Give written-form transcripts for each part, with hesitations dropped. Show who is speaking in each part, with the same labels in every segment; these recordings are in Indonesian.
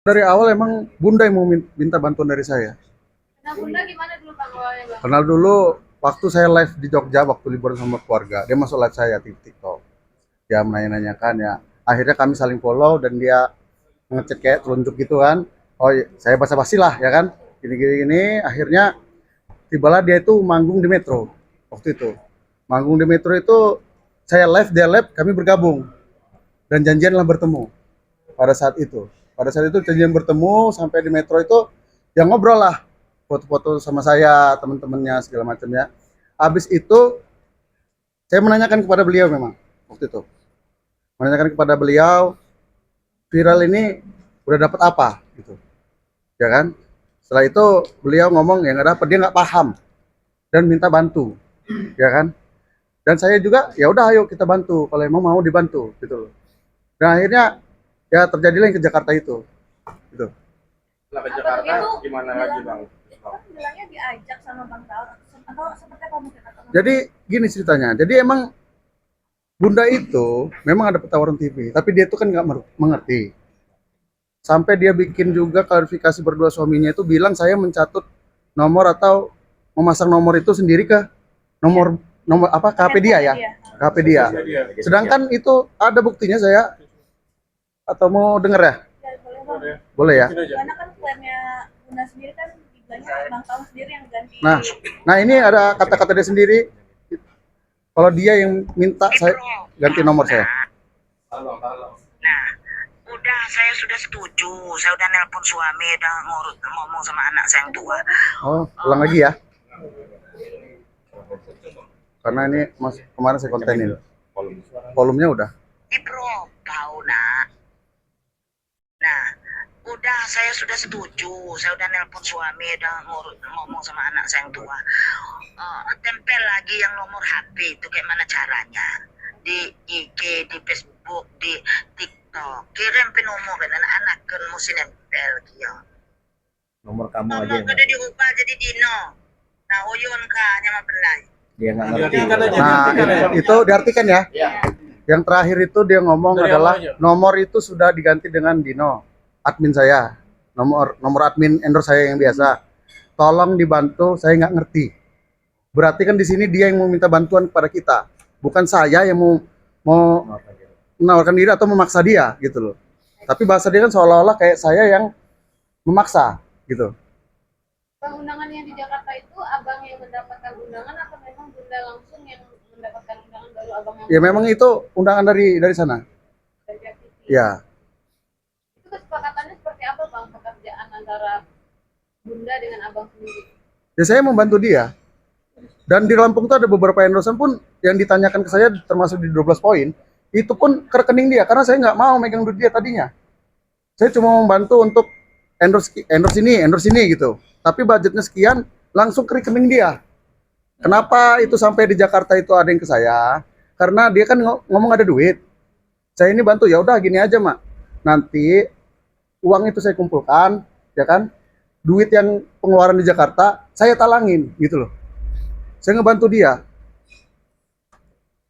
Speaker 1: Dari awal emang Bunda yang mau minta bantuan dari saya.
Speaker 2: Nah, Bunda gimana dulu Bang awalnya Bang?
Speaker 1: Kenal dulu waktu saya live di Jogja waktu liburan sama keluarga. Dia masuk live saya di TikTok. Dia menanya-nanyakan ya. Akhirnya kami saling follow dan dia ngechat kayak telunjuk gitu kan. Oh, iya, saya basa-basi lah ya kan. Gini-gini akhirnya tibalah dia itu manggung di Metro waktu itu. Manggung di Metro itu saya live, dia live, kami bergabung dan janjian lah bertemu pada saat itu. Pada saat itu janjian bertemu sampai di Metro itu yang ngobrol lah, foto-foto sama saya, teman-temannya segala macamnya. Habis itu saya menanyakan kepada beliau memang waktu itu. Menanyakan kepada beliau, viral ini udah dapat apa gitu. Ya kan? Setelah itu beliau ngomong ya nggak dapat, dia nggak paham dan minta bantu. Ya kan? Dan saya juga ya udah ayo kita bantu kalau emang mau dibantu gitu loh. Dan akhirnya ya terjadilah yang ke Jakarta itu gitu.
Speaker 3: Setelah ke
Speaker 2: Apa
Speaker 3: Jakarta
Speaker 2: itu
Speaker 3: gimana
Speaker 2: bilang,
Speaker 3: lagi bang?
Speaker 2: itu kan bilangnya diajak sama Bang Taul atau seperti apa mungkin atau
Speaker 1: Jadi gini ceritanya, jadi emang Bunda itu memang ada tawaran TV, tapi dia itu kan nggak mengerti. Sampai dia bikin juga klarifikasi berdua suaminya itu bilang saya mencatut nomor atau memasang nomor itu sendiri ke nomor nomor apa KP dia ya, KP dia. Sedangkan itu ada buktinya saya atau mau denger ya?
Speaker 2: ya, boleh Bang.
Speaker 1: Boleh ya?
Speaker 2: Karena kan klaimnya Bunda sendiri kan dibilangnya Bang Taul sendiri yang ganti.
Speaker 1: Nah, nah ini ada kata-kata dia sendiri. Kalau dia yang minta saya ganti nomor saya.
Speaker 3: Halo, halo.
Speaker 4: Nah, udah saya sudah setuju. Saya udah nelpon suami, udah ngomong sama anak saya yang tua.
Speaker 1: Oh, ulang lagi ya. Karena ini mas kemarin saya kontenin. Volumenya udah.
Speaker 4: Bro, kau nak. Nah, udah saya sudah setuju. Saya udah nelpon suami, udah ngomong sama anak saya yang tua. Tempel lagi yang nomor HP itu kayak mana caranya? Di IG, di Facebook, di TikTok. Kirim pin nomor kan anak-anak kan mesti nempel kia.
Speaker 5: Nomor kamu aja
Speaker 4: Nomor
Speaker 5: yang
Speaker 4: kada diubah jadi Dino. Nah, Oyun ka nyama belai.
Speaker 5: dia nggak ngerti.
Speaker 1: Nah, itu diartikan ya. Yang terakhir itu dia ngomong adalah nomor itu sudah diganti dengan Dino, admin saya. Nomor admin endorse saya yang biasa. Tolong dibantu, saya nggak ngerti. Berarti kan di sini dia yang mau minta bantuan kepada kita, bukan saya yang mau menawarkan diri atau memaksa dia gitu loh. Tapi bahasa dia kan seolah-olah kayak saya yang memaksa gitu.
Speaker 2: Bang, undangan yang di Jakarta itu Abang yang mendapatkan undangan atau memang Bunda langsung yang mendapatkan undangan baru Abang yang
Speaker 1: Ya memang itu undangan dari sana.
Speaker 2: dari pihak TV?
Speaker 1: Ya.
Speaker 2: Itu kesepakatannya seperti apa Bang pekerjaan antara Bunda dengan Abang sendiri?
Speaker 1: Ya saya membantu dia. Dan di Lampung itu ada beberapa endorsement pun yang ditanyakan ke saya termasuk di 12 poin, itu pun ke rekening dia karena saya nggak mau megang duit dia tadinya. Saya cuma membantu untuk endorse ini gitu. Tapi budgetnya sekian langsung ke rekening dia. Kenapa itu sampai di Jakarta itu ada yang ke saya? Karena dia kan ngomong ada duit. Saya ini bantu ya udah gini aja, Mak. Nanti uang itu saya kumpulkan, ya kan? Duit yang pengeluaran di Jakarta saya talangin gitu loh. Saya ngebantu dia.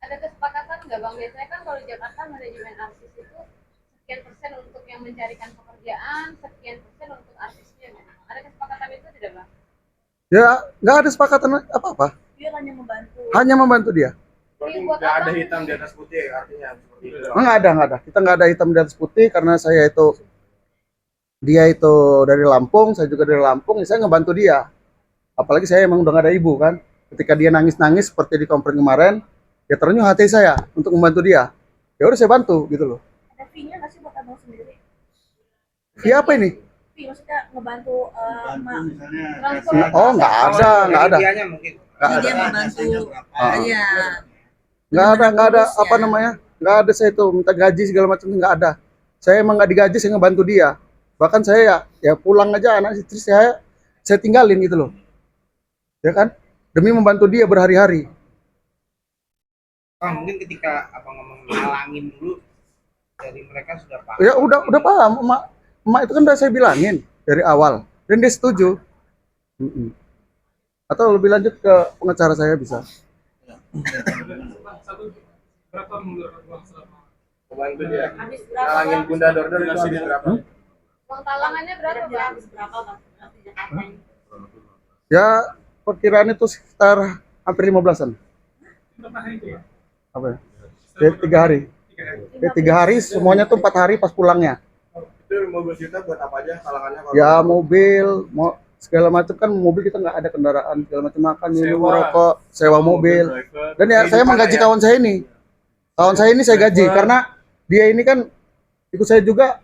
Speaker 2: Ada kesepakatan nggak Bang? Biasanya kan kalau di Jakarta manajemen artis itu sekian persen untuk yang mencarikan pekerjaan, sekian persen untuk artisnya. Ada kesepakatan itu tidak Bang?
Speaker 1: Ya nggak ada sepakatan apa-apa.
Speaker 2: Dia hanya membantu.
Speaker 1: Hanya membantu dia.
Speaker 3: Berarti nggak ada hitam di atas putih artinya seperti itu.
Speaker 1: Nggak ada. Kita nggak ada hitam di atas putih karena dia itu dari Lampung, saya juga dari Lampung, saya ngebantu dia. Apalagi saya emang udah nggak ada ibu kan. Ketika dia nangis-nangis seperti di konferensi kemarin, ya terenyuh hati saya untuk membantu dia. Ya udah saya bantu gitu loh.
Speaker 2: Ada fee-nya nggak sih buat Abang sendiri?
Speaker 1: Fee apa ini?
Speaker 2: Fee maksudnya ngebantu
Speaker 1: Oh nggak ada.
Speaker 3: Dianya mungkin.
Speaker 1: Nggak
Speaker 4: Dia
Speaker 1: ada.
Speaker 4: membantu.
Speaker 1: Ah.
Speaker 4: Iya.
Speaker 1: Nggak ada apa namanya? Nggak ada saya itu minta gaji segala macam nggak ada. Saya emang nggak digaji, saya ngebantu dia. Bahkan saya ya pulang aja anak istri saya tinggalin gitu loh. Ya kan? Demi membantu dia berhari-hari.
Speaker 3: Bang, mungkin ketika abang ngomong ngalangin dulu dari mereka sudah paham.
Speaker 1: Ya udah paham, emak itu kan udah saya bilangin dari awal dan dia setuju. Atau lebih lanjut ke pengacara saya bisa.
Speaker 3: Membantu dia.
Speaker 2: Habis berapa
Speaker 3: Ngalangin
Speaker 2: Bang?
Speaker 3: Bunda Dorder itu habis berapa?
Speaker 2: Uang talangannya berapa, Bang?
Speaker 1: Ya perkiraan itu sekitar hampir 15-an. Apa ya? Ya, 3 hari. Ya, 3 hari semuanya tuh 4 hari pas pulangnya.
Speaker 5: Itu 15 juta buat apa aja talangannya?
Speaker 1: Ya mobil, mau segala macam kan mobil kita nggak ada kendaraan segala macam makan minum
Speaker 5: Sewa.
Speaker 1: rokok sewa mobil. Dan ya saya menggaji kawan saya ini. Kawan saya ini saya gaji karena dia ini kan ikut saya juga.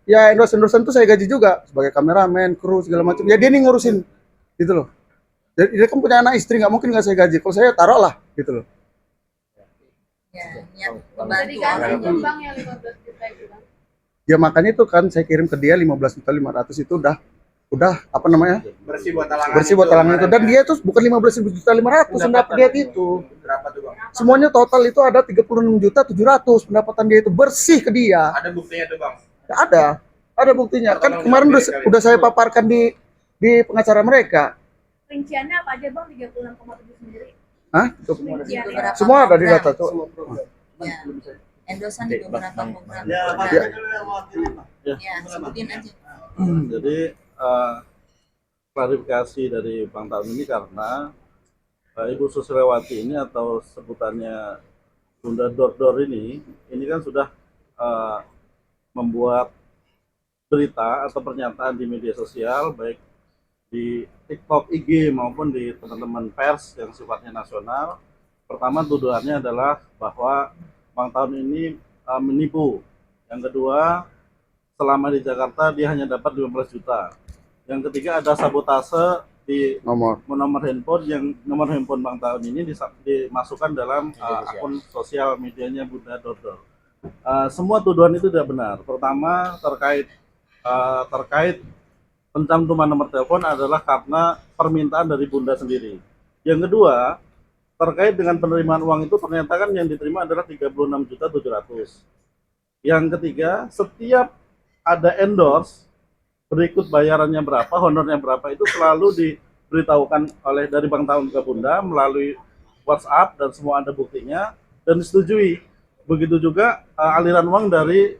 Speaker 1: Ya endorse-endorsean tuh saya gaji juga sebagai kameramen, kru segala macam. Ya dia nih ngurusin gitu loh. Jadi dia kan punya anak istri nggak mungkin nggak saya gaji. Kalau saya taruh lah gitu loh.
Speaker 6: Ya, niat
Speaker 2: Jadi
Speaker 6: membantu
Speaker 2: kan
Speaker 6: orang.
Speaker 2: Bang yang 15 juta itu, Bang.
Speaker 1: Ya makanya itu kan saya kirim ke dia 15.500.000 itu udah apa namanya?
Speaker 3: Bersih buat talangan.
Speaker 1: Bersih buat talangan itu dan dia tuh bukan 15.500.000 yang dapat dia itu.
Speaker 3: Berapa tuh Bang?
Speaker 1: Semuanya total itu ada 36.700.000 pendapatan dia itu bersih ke dia.
Speaker 3: Ada buktinya tuh Bang.
Speaker 1: Ya, ada buktinya. Kan kemarin udah saya paparkan di pengacara mereka.
Speaker 2: Rinciannya apa aja, Bang? 36,7 sendiri.
Speaker 1: Hah?
Speaker 2: Rinciannya.
Speaker 1: Semua ada di data tuh.
Speaker 6: Ya. Endosan di beberapa program.
Speaker 1: Ya.
Speaker 6: Ya, sebutin aja.
Speaker 7: Jadi klarifikasi dari Bang Taun ini karena Ibu Susriawati ini atau sebutannya Bunda Dor ini kan sudah membuat berita atau pernyataan di media sosial baik di TikTok, IG maupun di teman-teman pers yang sifatnya nasional. Pertama tuduhannya adalah bahwa Bang Taun ini menipu. Yang kedua, selama di Jakarta dia hanya dapat 15 juta. Yang ketiga ada sabotase di nomor handphone yang nomor handphone Bang Taun ini dimasukkan dalam akun sosial medianya Bunda Dordor. Semua tuduhan itu tidak benar. Pertama terkait pencantuman nomor telepon adalah karena permintaan dari Bunda sendiri. Yang kedua, terkait dengan penerimaan uang itu ternyata kan yang diterima adalah 36.700.000. Yang ketiga, setiap ada endorse berikut bayarannya berapa, honornya berapa itu selalu diberitahukan oleh dari Bang Taun ke Bunda melalui WhatsApp dan semua ada buktinya dan disetujui. Begitu juga aliran uang dari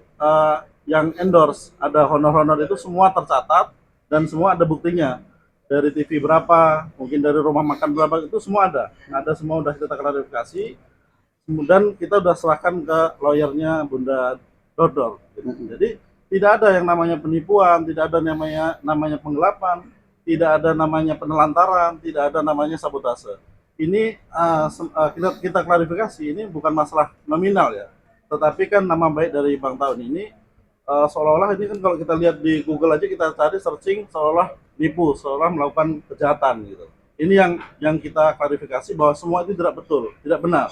Speaker 7: yang endorse, ada honor-honor itu semua tercatat dan semua ada buktinya. Dari TV berapa, mungkin dari rumah makan berapa, itu semua ada. Ada semua udah kita klarifikasi. Kemudian kita udah serahkan ke lawyernya Bunda Dordor. Jadi tidak ada yang namanya penipuan, tidak ada namanya penggelapan, tidak ada namanya penelantaran, tidak ada namanya sabotase. Ini kita klarifikasi, ini bukan masalah nominal ya, tetapi kan nama baik dari Bang Taun ini seolah-olah ini kan kalau kita lihat di Google aja kita cari searching seolah nipu, seolah melakukan kejahatan gitu. Ini yang kita klarifikasi bahwa semua itu tidak betul, tidak benar.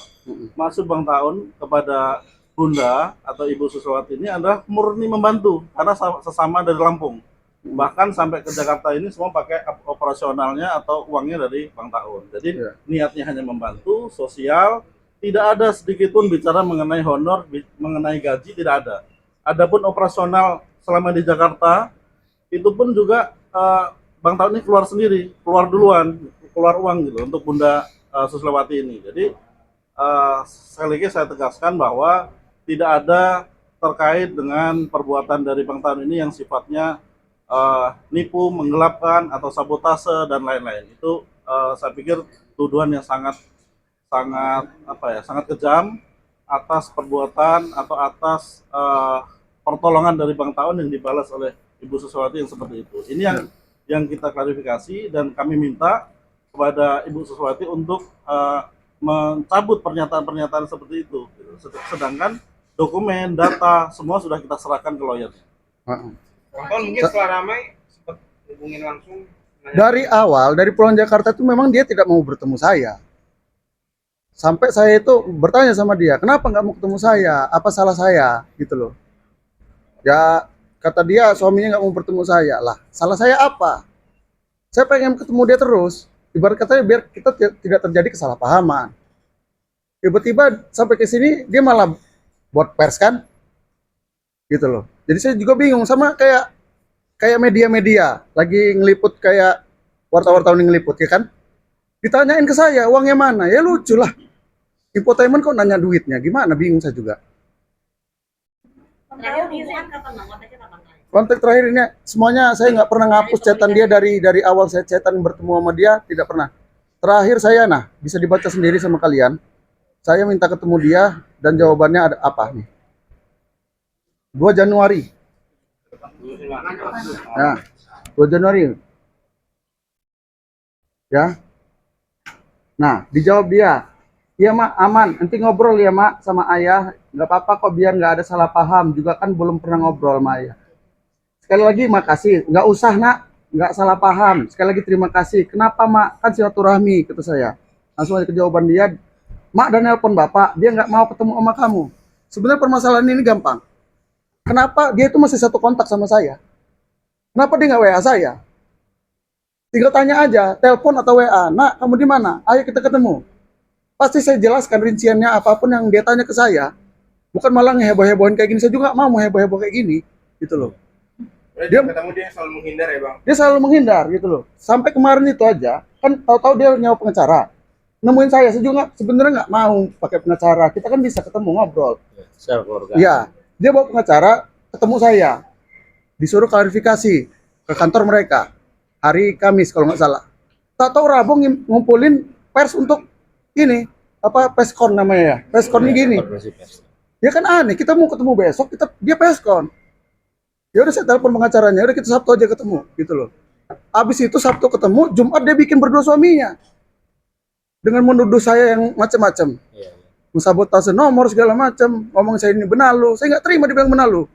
Speaker 7: Maksud Bang Taun kepada Bunda atau Ibu Susriawati ini adalah murni membantu karena sesama dari Lampung. Bahkan sampai ke Jakarta ini semua pakai operasionalnya atau uangnya dari Bang Taun. Jadi niatnya hanya membantu sosial, tidak ada sedikit pun bicara mengenai honor, mengenai gaji, tidak ada. Adapun operasional selama di Jakarta itu pun juga Bang Taun ini keluar sendiri, keluar duluan, keluar uang gitu untuk Bunda Susriawati ini. Jadi sekali lagi saya tegaskan bahwa tidak ada terkait dengan perbuatan dari Bang Taun ini yang sifatnya nipu, menggelapkan atau sabotase dan lain-lain. Itu saya pikir tuduhan yang sangat kejam atas perbuatan atau atas pertolongan dari Bang Taun yang dibalas oleh Ibu Susriawati yang seperti itu. Ini yang kita klarifikasi dan kami minta kepada Ibu Susriawati untuk mencabut pernyataan-pernyataan seperti itu. Sedangkan dokumen, data, semua sudah kita serahkan ke lawyer.
Speaker 3: Bang Taun mungkin setelah ramai sempat hubungin langsung.
Speaker 1: Dari awal, dari pulang Jakarta itu memang dia tidak mau bertemu saya. Sampai saya itu bertanya sama dia, kenapa nggak mau ketemu saya? Apa salah saya? Gitu loh. Ya, kata dia suaminya nggak mau bertemu saya. Lah, salah saya apa? Saya pengen ketemu dia terus. Ibarat katanya biar kita tidak terjadi kesalahpahaman. Tiba-tiba sampai ke sini dia malah buat pers kan? Gitu loh. Jadi saya juga bingung sama kayak media-media lagi ngeliput kayak wartawan ngeliput ya kan? Ditanyain ke saya uangnya mana? Ya lucu lah. Infotainment kok nanya duitnya? Gimana? Bingung saya juga.
Speaker 6: Terakhir hubungan kapan bang? Kontaknya kapan kali?
Speaker 1: Kontak terakhir ini semuanya saya nggak pernah ngapus chatan dia dari awal saya chatan bertemu sama dia, tidak pernah. Terakhir saya, nah bisa dibaca sendiri sama kalian. Saya minta ketemu dia dan jawabannya ada apa nih? 2 Januari. Nah, 2 Januari. Ya. Nah, dijawab dia. Iya mak, aman. Nanti ngobrol ya mak sama ayah. Nggak apa-apa kok, biar nggak ada salah paham. Juga kan belum pernah ngobrol sama ayah. Sekali lagi makasih. Nggak usah nak, nggak salah paham. Sekali lagi terima kasih. Kenapa mak? Kan silaturahmi, kata saya. Langsung aja ke jawaban dia. Mak dan nelpon bapak, dia nggak mau ketemu sama kamu. Sebenarnya permasalahan ini gampang. Kenapa dia itu masih satu kontak sama saya? Kenapa dia nggak WA saya? Tinggal tanya aja, telepon atau WA. Nak, kamu di mana? Ayo kita ketemu. Pasti saya jelaskan rinciannya apapun yang dia tanya ke saya. Bukan malah ngeheboh-hebohin kayak gini. Saya juga nggak mau heboh-heboh kayak gini. Gitu loh.
Speaker 5: Dia ketemu dia selalu menghindar ya bang.
Speaker 1: Dia selalu menghindar gitu loh. Sampai kemarin itu aja, kan tahu-tahu dia nyawa pengacara. Nemuin saya juga sebenarnya nggak mau pakai pengacara. Kita kan bisa ketemu ngobrol.
Speaker 8: Secara keluarga.
Speaker 1: Iya, dia bawa pengacara ketemu saya. Disuruh klarifikasi ke kantor mereka hari Kamis kalau nggak salah. Tahu-tahu Rabu ngumpulin pers untuk ini apa peskon namanya ya. Peskonnya gini. Ya kan aneh, kita mau ketemu besok, dia peskon. Ya udah saya telepon pengacaranya, udah kita Sabtu aja ketemu, gitu loh. Abis itu Sabtu ketemu, Jumat dia bikin berdua suaminya. Dengan menuduh saya yang macam-macam. Mensabotase nomor segala macam, ngomong saya ini benalu, saya nggak terima dibilang benalu.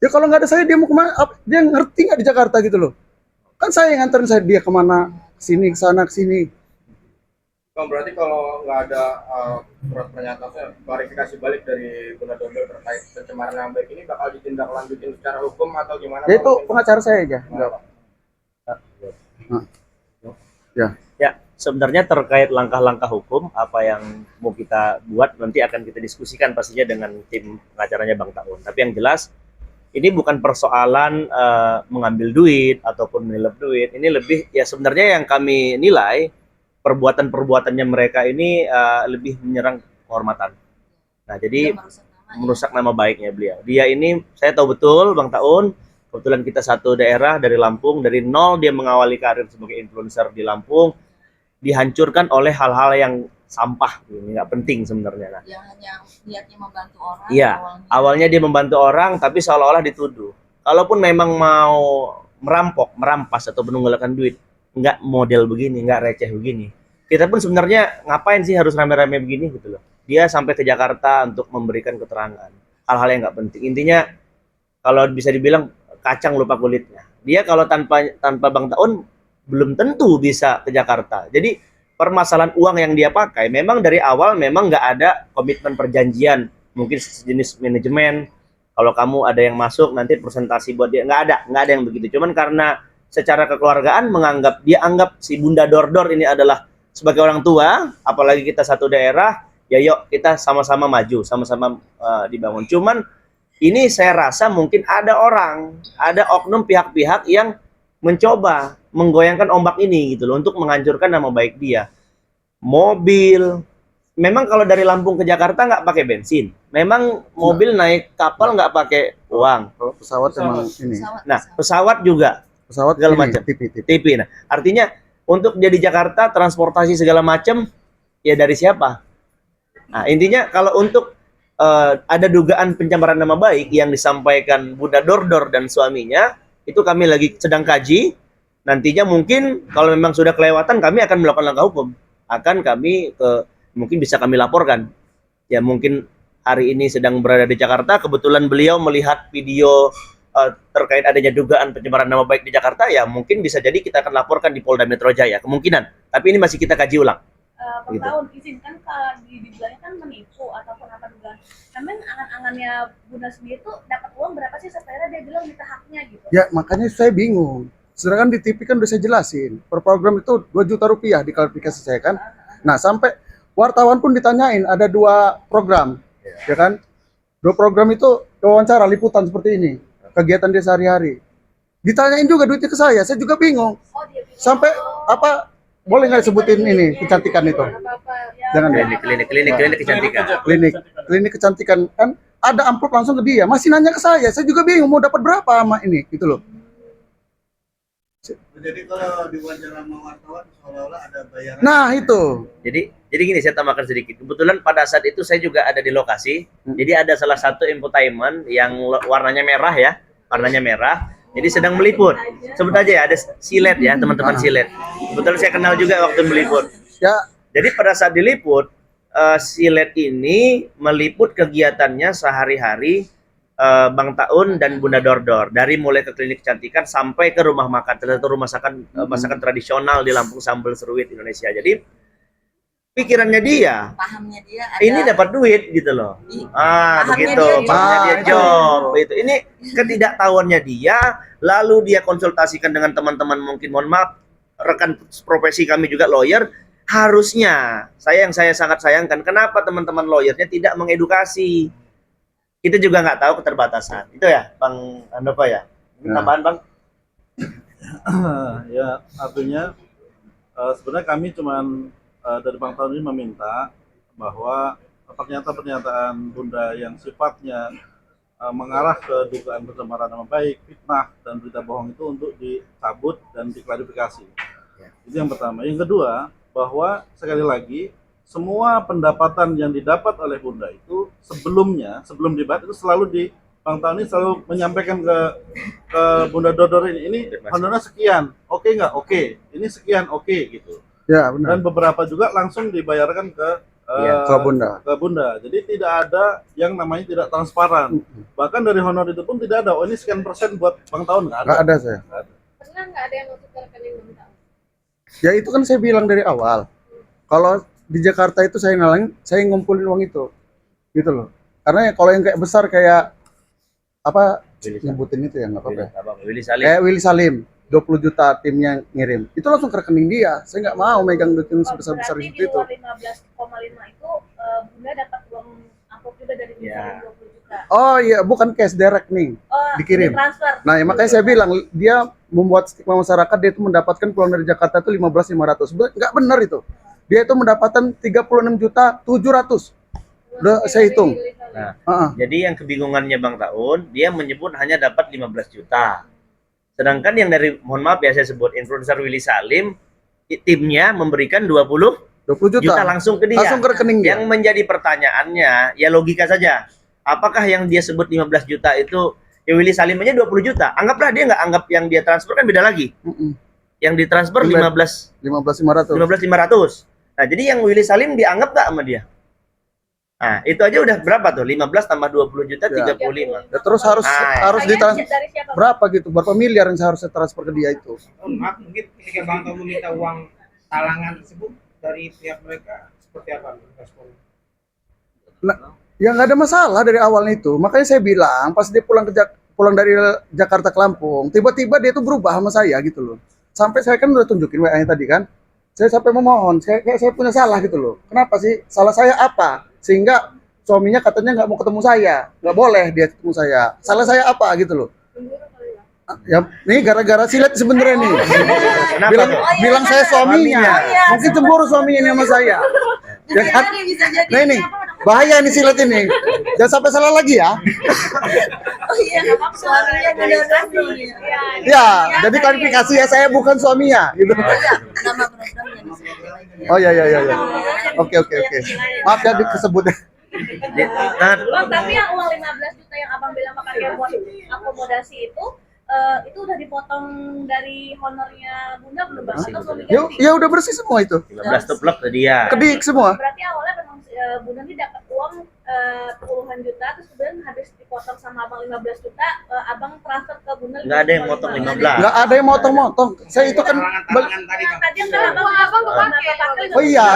Speaker 1: Ya kalau nggak ada saya dia mau kemana? Dia ngerti nggak di Jakarta gitu loh? Kan saya yang nganterin dia kemana, sini, ke sana, ke sini.
Speaker 5: Bang, berarti kalau nggak ada surat pernyataan klarifikasi balik dari Bunda Dondo terkait pencemaran nama baik ini bakal ditindaklanjutin secara hukum atau gimana?
Speaker 1: Ya itu pengacara saya aja. Ya.
Speaker 8: Ya, sebenarnya terkait langkah-langkah hukum apa yang mau kita buat nanti akan kita diskusikan pastinya dengan tim pengacaranya Bang Taun. Tapi yang jelas ini bukan persoalan mengambil duit ataupun menilap duit. Ini lebih ya sebenarnya yang kami nilai perbuatan-perbuatannya mereka ini lebih menyerang kehormatan. Nah, jadi merusak nama baiknya beliau. Dia ini saya tahu betul Bang Taun, kebetulan kita satu daerah dari Lampung, dari nol dia mengawali karir sebagai influencer di Lampung, dihancurkan oleh hal-hal yang sampah, ini nggak penting sebenarnya. Nah,
Speaker 6: Yang hanya niatnya membantu orang.
Speaker 8: iya, awalnya dia membantu orang, tapi seolah-olah dituduh. Kalaupun memang mau merampok, merampas atau menunggalkan duit, nggak model begini, nggak receh begini. Kita pun sebenarnya ngapain sih harus rame-rame begini gitu loh. Dia sampai ke Jakarta untuk memberikan keterangan. Hal-hal yang nggak penting. Intinya kalau bisa dibilang kacang lupa kulitnya. Dia kalau tanpa Bang Taun belum tentu bisa ke Jakarta. Jadi permasalahan uang yang dia pakai memang dari awal memang nggak ada komitmen perjanjian. Mungkin sejenis manajemen. Kalau kamu ada yang masuk nanti presentasi buat dia, nggak ada yang begitu. Cuman karena secara kekeluargaan dia anggap si Bunda Dordor ini adalah sebagai orang tua, apalagi kita satu daerah, ya yuk kita sama-sama maju, sama-sama dibangun. Cuman ini saya rasa mungkin ada oknum pihak-pihak yang mencoba menggoyangkan ombak ini gitu loh untuk menghancurkan nama baik dia. Mobil, memang kalau dari Lampung ke Jakarta nggak pakai bensin. Memang mobil naik kapal nggak pakai uang.
Speaker 1: Kalau pesawat emang ini.
Speaker 8: Nah, pesawat juga.
Speaker 1: Pesawat
Speaker 8: segala
Speaker 1: ini,
Speaker 8: macam.
Speaker 1: TV.
Speaker 8: Nah, artinya untuk jadi Jakarta transportasi segala macam ya dari siapa? Nah, intinya kalau untuk ada dugaan pencemaran nama baik yang disampaikan Bunda Dordor dan suaminya, itu kami lagi sedang kaji. Nantinya mungkin kalau memang sudah kelewatan kami akan melakukan langkah hukum. Mungkin bisa kami laporkan. Ya mungkin hari ini sedang berada di Jakarta, kebetulan beliau melihat video terkait adanya dugaan pencemaran nama baik di Jakarta, ya mungkin bisa jadi kita akan laporkan di Polda Metro Jaya, kemungkinan. Tapi ini masih kita kaji ulang.
Speaker 2: Bang Taun, izinkan kalau dibilangnya kan menipu ataupun apa dugaan. Memang angan-angannya Bunda sendiri tuh dapat uang berapa sih sampai dia bilang minta haknya gitu.
Speaker 1: Ya makanya saya bingung. Sedangkan di TV kan udah saya jelasin. Per program itu 2 juta rupiah di klarifikasi saya kan. Nah sampai wartawan pun ditanyain ada 2 program, ya kan? 2 program itu wawancara liputan seperti ini. Kegiatan dia sehari-hari. Ditanyain juga duitnya ke saya juga bingung.
Speaker 2: Oh, dia bilang,
Speaker 1: Sampai boleh nggak sebutin ini kecantikan itu?
Speaker 2: Apa-apa.
Speaker 1: Jangan ya.
Speaker 8: Klinik kecantikan.
Speaker 1: Klinik kecantikan kan ada amplop langsung ke dia, masih nanya ke saya juga bingung mau dapat berapa sama ini gitu loh.
Speaker 9: Jadi kalau diwawancara sama wartawan seolah-olah ada bayaran.
Speaker 1: Nah itu
Speaker 8: Jadi gini, saya tambahkan sedikit. Kebetulan pada saat itu saya juga ada di lokasi. Jadi ada salah satu infotainment yang warnanya merah ya, warnanya merah. Jadi sedang meliput. Sebut aja ya, ada silet ya, teman-teman silet. Kebetulan saya kenal juga waktu meliput.
Speaker 1: ya.
Speaker 8: Jadi pada saat diliput, silet ini meliput kegiatannya sehari-hari Bang Taun dan Bunda Dordor, dari mulai ke klinik kecantikan sampai ke rumah makan, ternyata rumah masakan tradisional di Lampung, sambal seruit Indonesia. Jadi pikirannya dia,
Speaker 6: Pahamnya dia ada.
Speaker 8: ini dapat duit gitu loh.
Speaker 6: Pahamnya
Speaker 8: Begitu,
Speaker 6: dia
Speaker 8: pahamnya dia
Speaker 1: job.
Speaker 8: job. Itu ini ketidaktahuannya dia, lalu dia konsultasikan dengan teman-teman, mungkin mohon maaf rekan profesi kami juga lawyer. Harusnya saya sangat sayangkan, kenapa teman-teman lawyernya tidak mengedukasi. Kita juga nggak tahu keterbatasan. Itu ya, Bang Andova ya. Tambahan Bang.
Speaker 7: Ya, artinya sebenarnya kami cuman dari Bang Taun ini meminta bahwa pernyataan-pernyataan Bunda yang sifatnya mengarah ke dugaan pencemaran nama baik, fitnah, dan berita bohong itu untuk dicabut dan diklarifikasi. Itu yang pertama. Yang kedua, bahwa sekali lagi semua pendapatan yang didapat oleh Bunda itu sebelum debat itu selalu Bang Taun ini selalu menyampaikan ke Bunda Dodor ini honornya sekian, oke nggak? Oke. Ini sekian, oke gitu.
Speaker 1: Ya benar.
Speaker 7: Dan beberapa juga langsung dibayarkan ke
Speaker 1: Ke Bunda.
Speaker 7: Jadi tidak ada yang namanya tidak transparan. Bahkan dari honor itu pun tidak ada. Oh ini sekian persen buat Bang Taun, nggak ada.
Speaker 1: Nggak ada saya.
Speaker 2: Pernah nggak ada yang masuk ke rekening Bang Taun?
Speaker 1: Ya itu kan saya bilang dari awal. Kalau di Jakarta itu saya ngumpulin uang itu, gitu loh. Karena kalau yang kayak besar kayak apa nyebutin itu ya nggak apa-apa.
Speaker 8: Willy Salim.
Speaker 1: Kayak Willy Salim, 20 juta timnya ngirim. Itu langsung ke rekening dia. Saya nggak mau megang duit sebesar-besar
Speaker 2: Berarti
Speaker 1: itu.
Speaker 2: di luar 15,5 itu Bunda dapat uang amplop juga dari Willy Salim 20 juta.
Speaker 1: Oh iya, bukan cash direct nih.
Speaker 2: Oh,
Speaker 1: Dikirim.
Speaker 2: transfer.
Speaker 1: Nah, ya, makanya saya bilang dia membuat stigma masyarakat dia itu mendapatkan pulang dari Jakarta itu 15.500. Nggak benar itu. Dia itu mendapatkan 36.700.000. Udah saya hitung.
Speaker 8: Nah, jadi yang kebingungannya Bang Taun, dia menyebut hanya dapat 15 juta. Sedangkan yang dari, mohon maaf ya saya sebut, influencer Willy Salim, timnya memberikan 20 juta langsung ke dia.
Speaker 1: Langsung ke rekening dia.
Speaker 8: Yang menjadi pertanyaannya, ya logika saja. Apakah yang dia sebut 15 juta itu, ya Willy Salim aja 20 juta. Anggaplah dia nggak anggap yang dia transfer, kan beda lagi. Yang ditransfer 15.500. Nah, jadi yang Willy Salim dianggap nggak sama dia? Nah, itu aja udah berapa tuh? 15 tambah 20 juta, 35.
Speaker 1: Ya, terus harus ditransfer
Speaker 2: Dari siapa?
Speaker 1: berapa gitu? Berapa miliar yang seharusnya transfer ke dia itu?
Speaker 3: Maaf, mungkin ketika Bang Taun meminta uang talangan tersebut dari pihak mereka seperti apa responnya?
Speaker 1: Nah, ya nggak ada masalah dari awalnya itu. Makanya saya bilang pas dia pulang dari Jakarta ke Lampung, tiba-tiba dia tuh berubah sama saya gitu loh. Sampai saya kan udah tunjukin WA-nya tadi kan. Saya sampai memohon, saya punya salah gitu loh. Kenapa sih? Salah saya apa? Sehingga suaminya katanya nggak mau ketemu saya, nggak boleh dia ketemu saya. Salah saya apa gitu loh? Ya, nih gara-gara silet sebenarnya nih. Bilang saya suaminya. Mungkin cemburu suaminya ini sama saya. Ya kan? Nah ini bahaya ini silet ini. Jangan sampai salah lagi ya.
Speaker 6: Oh iya, suaminya benar-benar.
Speaker 1: Ya, jadi klarifikasi ya saya bukan suaminya gitu.
Speaker 6: Nama programnya disebut.
Speaker 1: Oh ya. Oke. Maaf ya disebut.
Speaker 2: Bang, tapi yang uang 15 juta yang Abang bilang pakai buat akomodasi itu udah dipotong dari honornya Bunda belum Bang? Atau belum diganti?
Speaker 1: Ya udah bersih semua itu.
Speaker 8: 15 tuh plek ke dia.
Speaker 1: Kedik semua.
Speaker 2: Berarti awalnya memang Bunda ini dapat uang puluhan juta, terus kemudian habis dipotong sama Abang 15 juta, Abang transfer ke Bunda.
Speaker 8: Nggak ada yang motong 15.
Speaker 1: Nggak ada yang motong-motong. Saya itu kan
Speaker 3: Talangan tadi Bang.
Speaker 2: Tadi kan Abang kepakai.
Speaker 1: oh iya,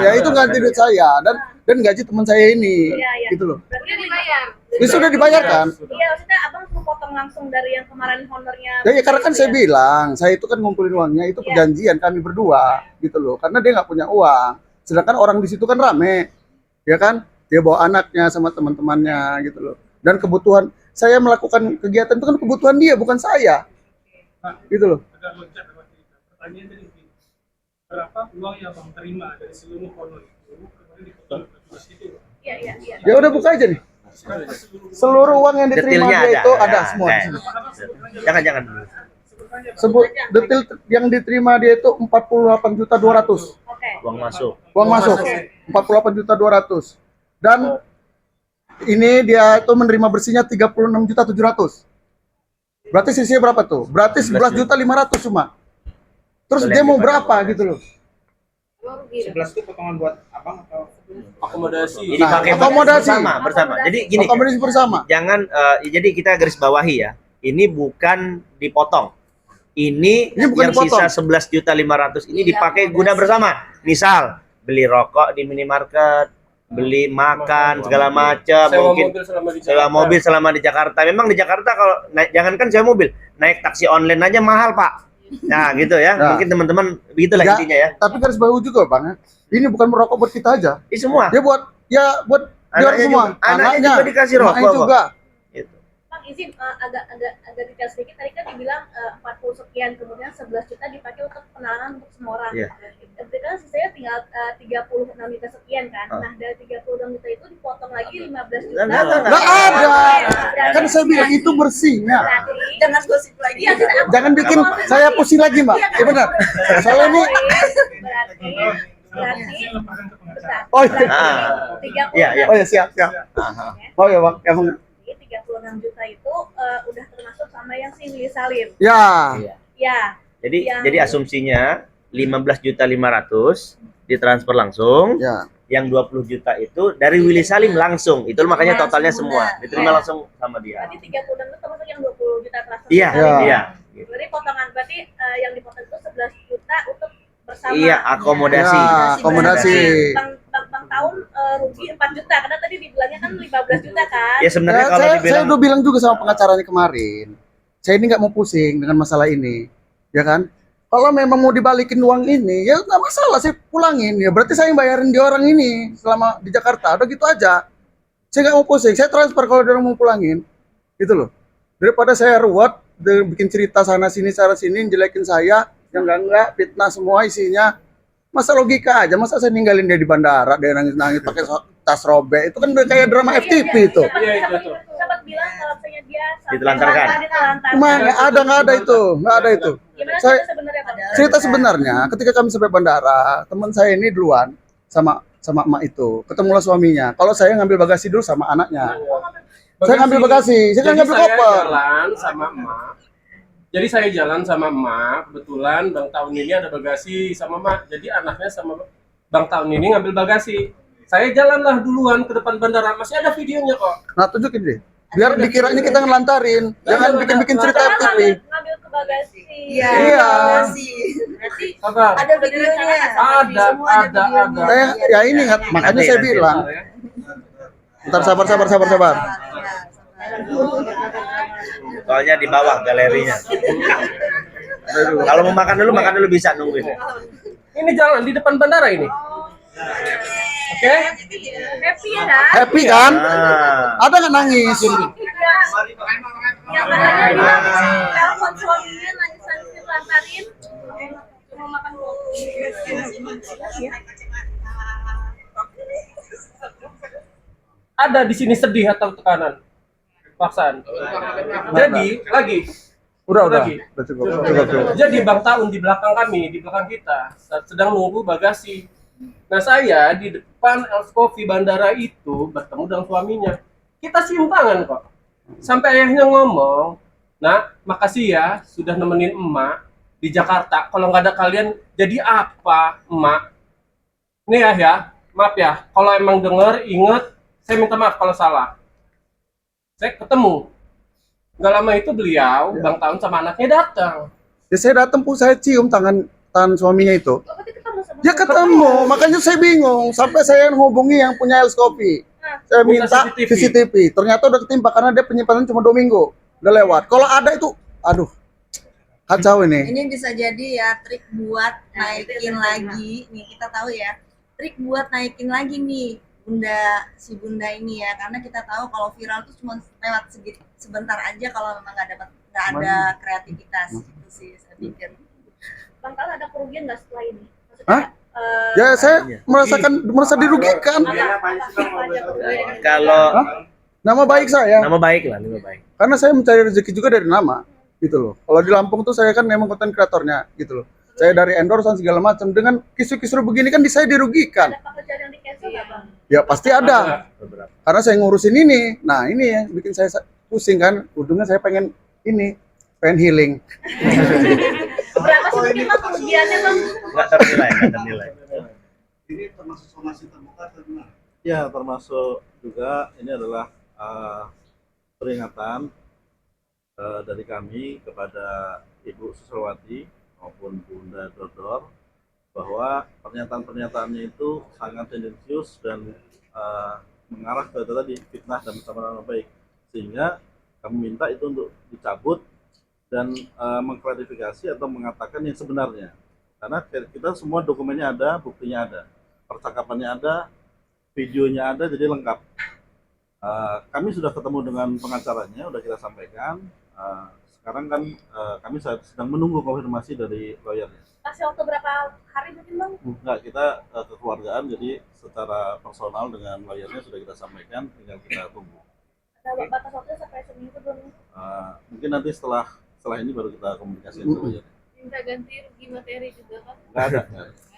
Speaker 1: ya itu ganti duit saya dan gaji teman saya ini.
Speaker 2: Iya.
Speaker 1: Gitu loh.
Speaker 2: Berarti dibayar.
Speaker 1: Ini sudah dibayarkan.
Speaker 2: Iya, maksudnya Abang suruh potong langsung dari yang kemarin honornya.
Speaker 1: Ya karena kan saya bilang, saya itu kan ngumpulin uangnya itu perjanjian kami berdua gitu loh. Karena dia nggak punya uang. Sedangkan orang di situ kan rame. Ya kan? Dia bawa anaknya sama teman-temannya gitu loh. Dan kebutuhan saya melakukan kegiatan itu kan kebutuhan dia bukan saya. Gitu loh.
Speaker 3: berapa uang yang Bang terima dari seluruh honor itu kemudian dipotong itu.
Speaker 2: Iya, iya, iya.
Speaker 1: Ya udah buka aja nih. Seluruh uang yang diterima
Speaker 8: Detailnya
Speaker 1: dia
Speaker 8: ada.
Speaker 1: itu ada
Speaker 8: Ya,
Speaker 1: semua di
Speaker 8: eh.
Speaker 1: sini.
Speaker 8: Jangan.
Speaker 1: Sebut detail yang diterima dia itu 48.200.000
Speaker 2: Oke.
Speaker 8: Uang masuk.
Speaker 1: uang masuk 48.200.000 dan ini dia itu menerima bersihnya 36.700.000. Berarti sisinya berapa tuh? Berarti 11.500.000 cuma. Terus dia mau berapa gitu loh?
Speaker 3: 11 itu potongan buat abang atau
Speaker 5: Akomodasi.
Speaker 8: Jadi
Speaker 1: Nah,
Speaker 8: pakai
Speaker 1: akomodasi.
Speaker 8: bersama. Jadi gini,
Speaker 1: Akomodasi bersama.
Speaker 8: jangan jadi kita garis bawahi ya. Ini bukan dipotong. Ini
Speaker 1: bukan
Speaker 8: yang
Speaker 1: dipotong.
Speaker 8: sisa 11.500.000 ini dipakai guna bersama. Misal beli rokok di minimarket, beli makan segala macam, mungkin sewa mobil selama di Jakarta. Memang di Jakarta kalau jangankan sewa mobil, naik taksi online aja mahal, Pak. Nah, gitu ya.
Speaker 1: Nah.
Speaker 8: Mungkin teman-teman begitulah
Speaker 1: Ya,
Speaker 8: intinya ya.
Speaker 1: tapi garis bawahi juga Bang. Ini bukan merokok buat kita aja.
Speaker 8: Ini semua.
Speaker 1: Dia buat buat dia
Speaker 8: Anaknya
Speaker 1: semua.
Speaker 8: juga- anaknya juga dikasih rokok
Speaker 1: anaknya
Speaker 8: kok.
Speaker 1: juga.
Speaker 8: Gitu.
Speaker 2: Bang izin agak detail sedikit, tadi kan dibilang 40 sekian, kemudian 11 juta dipakai untuk penahanan untuk semua orang.
Speaker 8: Iya.
Speaker 2: Berarti kan sisanya tinggal 36 juta sekian kan.
Speaker 8: Ah.
Speaker 2: Nah, dari 36 juta itu dipotong lagi 15 juta.
Speaker 8: Nggak
Speaker 1: Nggak ada.
Speaker 2: Berarti-
Speaker 1: Kan saya bilang itu bersihnya.
Speaker 2: berarti-
Speaker 6: Jangan gosip lagi.
Speaker 2: Iya, tidak.
Speaker 1: Jangan bikin saya pusing lagi, Mbak. Ya benar. Soalnya ini
Speaker 2: berarti
Speaker 1: Oh iya.
Speaker 8: Ah.
Speaker 2: 36
Speaker 8: Iya, iya.
Speaker 1: Oh ya siap.
Speaker 8: Aha.
Speaker 1: Oh ya, Bang. Ya, Bang.
Speaker 2: 36 juta itu udah termasuk sama yang si Willy Salim.
Speaker 1: Ya.
Speaker 2: Ya.
Speaker 8: Jadi asumsinya 15.500.000 ditransfer langsung.
Speaker 1: Ya.
Speaker 8: Yang 20 juta itu dari Willy Salim langsung. Itu makanya
Speaker 6: Langsung
Speaker 8: totalnya
Speaker 6: bunda.
Speaker 8: semua diterima
Speaker 2: Iya.
Speaker 8: langsung sama dia.
Speaker 2: Berarti 36 itu termasuk yang 20 juta transfer.
Speaker 8: Iya,
Speaker 2: Salim ya?
Speaker 8: iya.
Speaker 2: Berarti potongan yang dipotong itu 11 juta untuk bersama.
Speaker 8: Iya, akomodasi.
Speaker 1: Ya, akomodasi.
Speaker 2: Bang tahun rugi 4 juta karena tadi dibilangnya kan 15 juta kan.
Speaker 8: Ya sebenarnya kalau
Speaker 1: saya
Speaker 8: dibilang
Speaker 1: udah bilang juga sama pengacaranya kemarin. Saya ini nggak mau pusing dengan masalah ini, ya kan? Kalau memang mau dibalikin uang ini, ya nggak masalah, saya pulangin. Ya berarti saya yang bayarin dia orang ini selama di Jakarta. Udah gitu aja. Saya nggak mau pusing. Saya transfer kalau dia mau pulangin, gitu loh. Daripada saya ruwet, bikin cerita sana sini jelekin saya, yang enggak fitnah semua isinya. Masa logika aja, masa saya ninggalin dia di bandara, dia nangis-nangis pakai tas robek, itu kan udah kayak drama FTV itu.
Speaker 2: Sempat bilang kalau misalnya dia sampai
Speaker 8: Ditelantarkan.
Speaker 2: ditelantarkan.
Speaker 1: Cuma nggak ada itu, nggak ada itu.
Speaker 2: Gimana
Speaker 1: Saya-
Speaker 2: cerita sebenarnya Bang?
Speaker 1: Cerita sebenarnya, ketika kami sampai bandara, teman saya ini duluan sama emak itu, ketemulah suaminya. Kalau saya ngambil bagasi dulu sama anaknya. Saya ngambil bagasi, saya kan ngambil koper.
Speaker 10: Jalan sama emak. Jadi saya jalan sama emak, kebetulan Bang Tahun ini ada bagasi sama emak. Jadi anaknya sama Bang Tahun ini ngambil bagasi. Saya jalanlah duluan ke depan bandara. Masih ada videonya kok.
Speaker 1: Nah tunjukin deh, biar dikiranya kita ngelantarin, jangan bikin-bikin cerita
Speaker 2: Jangan
Speaker 1: FTV.
Speaker 2: ngambil ke bagasi.
Speaker 6: Iya.
Speaker 1: Iya.
Speaker 6: Bagasi.
Speaker 2: Berarti
Speaker 10: Apa?
Speaker 6: Ada videonya.
Speaker 10: Ada,
Speaker 6: Semua ada
Speaker 10: ada.
Speaker 6: videonya.
Speaker 1: Saya ya ini makanya saya bilang, ntar sabar.
Speaker 8: soalnya di bawah galerinya. Kalau mau makan dulu bisa nungguin.
Speaker 10: Ini jalan di depan bandara ini. Oke?
Speaker 2: happy ya kan?
Speaker 1: happy kan?
Speaker 8: Ah.
Speaker 1: Ada nggak nangis?
Speaker 2: Yang katanya dia telepon suaminya nangis-nangis lantarin mau makan kopi.
Speaker 10: Ada di sini sedih atau tekanan? Paksaan. Jadi, lagi.
Speaker 1: Udah
Speaker 10: Lagi.
Speaker 1: cukup.
Speaker 10: Jadi Bang Taun di belakang kami, di belakang kita, sedang nunggu bagasi. Nah saya di depan Elf Coffee bandara itu bertemu dengan suaminya. Kita simpangan kok. Sampai ayahnya ngomong, nah makasih ya sudah nemenin emak di Jakarta. Kalau nggak ada kalian, jadi apa emak? Nih ya, maaf ya. Kalau emang denger, inget, saya minta maaf kalau salah. Saya ketemu. Nggak lama itu beliau, Bang Taun sama anaknya datang.
Speaker 1: Ya saya datang pun saya cium tangan suaminya itu.
Speaker 2: Oh, berarti ketemu sama
Speaker 1: Ya ketemu, makanya saya bingung. Sampai saya hubungi yang punya Els Coffee. Saya
Speaker 10: Minta
Speaker 1: minta CCTV. Ternyata udah ketimpa karena dia penyimpanan cuma 2 minggu. Udah lewat. Kalau ada itu, aduh, kacau ini.
Speaker 6: Ini bisa jadi ya trik buat naikin lagi. Nih kita tahu ya, trik buat naikin lagi nih si bunda ini ya, karena kita tahu kalau viral tuh cuma lewat sebentar aja kalau memang nggak ada kreativitas gitu sih saya pikir.
Speaker 2: Bang Tal ada kerugian nggak setelah ini?
Speaker 1: Hah?
Speaker 2: Eh,
Speaker 1: Ya saya merasa dirugikan.
Speaker 8: Kalau
Speaker 1: Nama baik saya.
Speaker 8: nama baik lah, nama baik.
Speaker 1: Karena saya mencari rezeki juga dari nama, gitu loh. Kalau di Lampung tuh saya kan memang konten kreatornya, gitu loh. Saya dari endorsean segala macam. Dengan kisru-kisru begini kan saya dirugikan.
Speaker 2: ada pekerjaan yang di cancel nggak bang?
Speaker 1: Ya pasti ada.
Speaker 8: Beberapa.
Speaker 1: Karena saya ngurusin ini. Nah ini yang bikin saya pusing kan. Ujungnya saya pengen healing.
Speaker 2: Berapa sih mungkin bang kerugiannya bang?
Speaker 8: Nggak ternilai.
Speaker 9: Ini termasuk somasi terbuka atau gimana?
Speaker 7: Ya, termasuk juga ini adalah peringatan dari kami kepada Ibu Susrawati maupun Bunda Dordor bahwa pernyataan-pernyataannya itu sangat tendensius dan mengarah ke tadi fitnah dan pencemaran nama baik, sehingga kami minta itu untuk dicabut dan mengklarifikasi atau mengatakan yang sebenarnya, karena kita semua dokumennya ada, buktinya ada, percakapannya ada, videonya ada, jadi lengkap. Kami sudah ketemu dengan pengacaranya, sudah kita sampaikan. Sekarang kan kami sedang menunggu konfirmasi dari lawyernya.
Speaker 2: Kasih waktu berapa hari mungkin bang?
Speaker 7: Enggak, kita kekeluargaan, jadi secara personal dengan lawyernya sudah kita sampaikan, tinggal kita tunggu.
Speaker 2: Ada batas waktu sampai seminggu belum?
Speaker 7: Mungkin nanti setelah ini baru kita komunikasi dengan lawyernya.
Speaker 2: Minta ganti rugi materi juga kan?
Speaker 7: Nggak ada.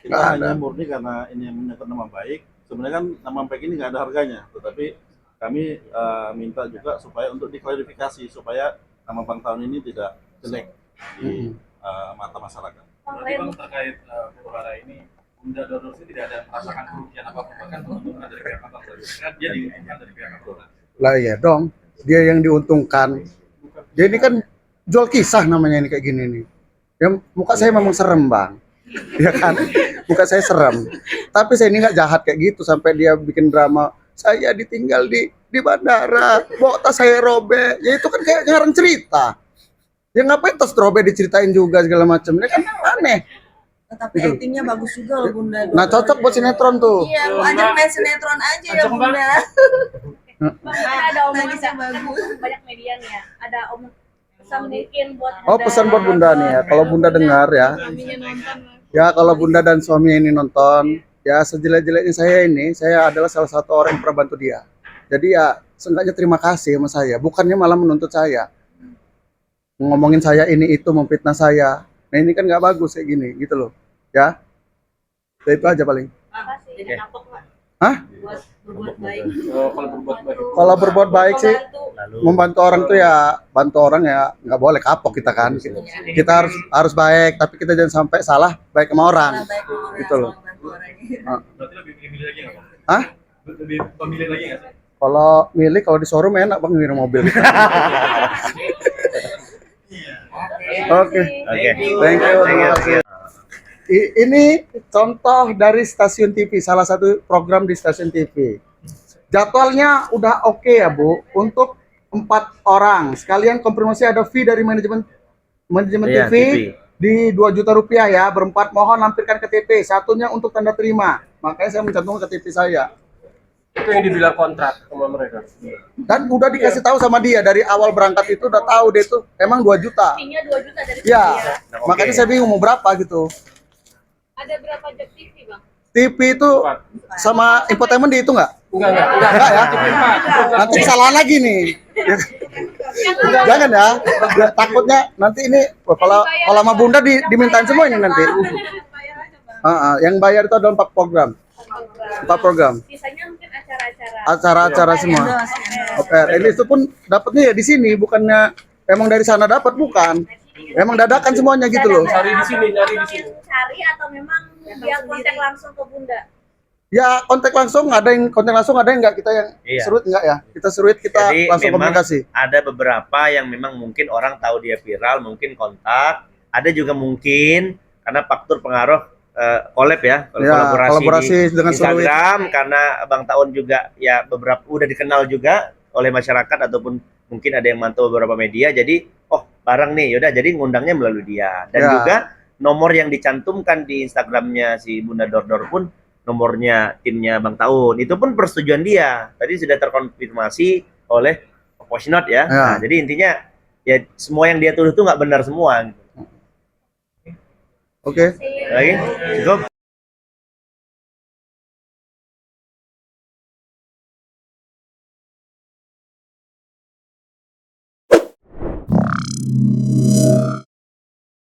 Speaker 7: Kita hanya murni karena ini yang menyangkut nama baik. Sebenarnya kan nama baik ini nggak ada harganya, tetapi kami minta juga supaya untuk diklarifikasi supaya nama Bang Taun ini tidak jelek di mata masyarakat.
Speaker 2: Berarti bang
Speaker 11: terkait perkara ini, Bunda Dordor sih tidak ada merasakan kerugian apapun, bahkan keuntungan dari pihak kantor kan dia diuntungkan dari pihak kantor.
Speaker 1: Lah ya dong, dia yang diuntungkan. Dia ini kan jual kisah namanya ini kayak gini nih. Ya muka saya memang serem bang, ya kan? Muka saya serem. Tapi saya ini nggak jahat kayak gitu sampai dia bikin drama. Saya ditinggal di bandara, bawa tas saya robek. Ya itu kan kayak ngarang cerita. Ya ngapain tas robek diceritain juga segala macam. Ini kan aneh.
Speaker 6: Tapi actingnya bagus juga loh Bunda.
Speaker 1: Nah cocok buat sinetron tuh.
Speaker 6: Iya, ajak main sinetron aja ya Bunda.
Speaker 2: bang ada omongan
Speaker 6: Nagisnya bagus.
Speaker 2: banyak media nih ya. Ada pesan mungkin buat
Speaker 1: Oh pesan buat Bunda nih ya. Kalau Bunda dengar ya. Ya kalau Bunda dan suami ini nonton, ya sejelek-jeleknya saya adalah salah satu orang yang pernah bantu dia. Jadi ya seenggaknya terima kasih sama saya, bukannya malah menuntut saya. Ngomongin saya ini itu, memfitnah saya. Nah ini kan nggak bagus kayak gini, gitu loh. Ya, ya itu aja paling.
Speaker 2: jadi kapok nggak?
Speaker 1: Hah?
Speaker 2: Buat berbuat baik.
Speaker 10: Kalau berbuat baik.
Speaker 1: Kalau berbuat baik sih,
Speaker 2: Membantu.
Speaker 1: membantu orang tuh ya, bantu orang ya nggak boleh kapok kita kan. Kita harus baik, tapi kita jangan sampai salah baik sama orang. Gitu loh.
Speaker 11: Berarti lebih milih lagi nggak, Bang?
Speaker 1: Hah?
Speaker 11: Lebih pemilih lagi nggak sih?
Speaker 1: Kalau milih, kalau di showroom enak bang ngirim mobil. Oke. Thank you. Ini contoh dari stasiun TV, salah satu program di stasiun TV. Jadwalnya udah oke ya Bu, untuk 4 orang. Sekalian konfirmasi ada fee dari manajemen
Speaker 8: Iya,
Speaker 1: TV di 2 juta rupiah ya. Berempat mohon lampirkan ke TP. Satunya untuk tanda terima. Makanya saya mencantumkan ke TP saya.
Speaker 10: Itu yang dibilang kontrak sama mereka.
Speaker 1: Dan udah dikasih tahu sama dia dari awal berangkat itu udah tahu dia tuh emang 2 juta.
Speaker 2: Fee-nya 2 juta dari
Speaker 1: Ya,
Speaker 2: dia.
Speaker 1: makanya saya bingung mau berapa gitu.
Speaker 2: Ada berapa jam TV bang?
Speaker 1: TV itu sama infotainment dihitung nggak? Enggak ya? Nanti kesalahan lagi nih. Jangan ya. Takutnya nanti ini kalau sama Bunda dimintain semua ini nanti. Yang bayar itu adalah 4 program. 4 program.
Speaker 2: Sisanya mungkin acara-acara.
Speaker 1: Acara-acara semua. Oke, ini itu pun dapatnya ya di sini, bukannya emang dari sana dapat, bukan. Emang dadakan semuanya gitu loh.
Speaker 10: Cari di sini, nyari di sini.
Speaker 2: Cari atau memang dia kontak langsung ke Bunda?
Speaker 1: Ya kontak langsung, ada yang kontak langsung, ada yang enggak, kita yang seruit enggak ya? Kita seruit, kita
Speaker 8: Jadi
Speaker 1: langsung
Speaker 8: memang
Speaker 1: komunikasi.
Speaker 8: ada beberapa yang memang mungkin orang tahu dia viral, mungkin kontak. Ada juga mungkin karena faktor pengaruh collab ya, kolaborasi di
Speaker 1: dengan
Speaker 8: Instagram, karena Bang Taun juga ya beberapa udah dikenal juga oleh masyarakat ataupun mungkin ada yang mantau beberapa media. Jadi oh bareng nih, yaudah jadi ngundangnya melalui dia. Dan juga nomor yang dicantumkan di Instagramnya si Bunda Dordor pun nomornya timnya Bang Taun. Itu pun persetujuan dia. Tadi sudah terkonfirmasi oleh Posnot ya. Nah, jadi intinya ya semua yang dia tuduh itu nggak benar semua.
Speaker 1: Oke.
Speaker 8: Lagi cukup.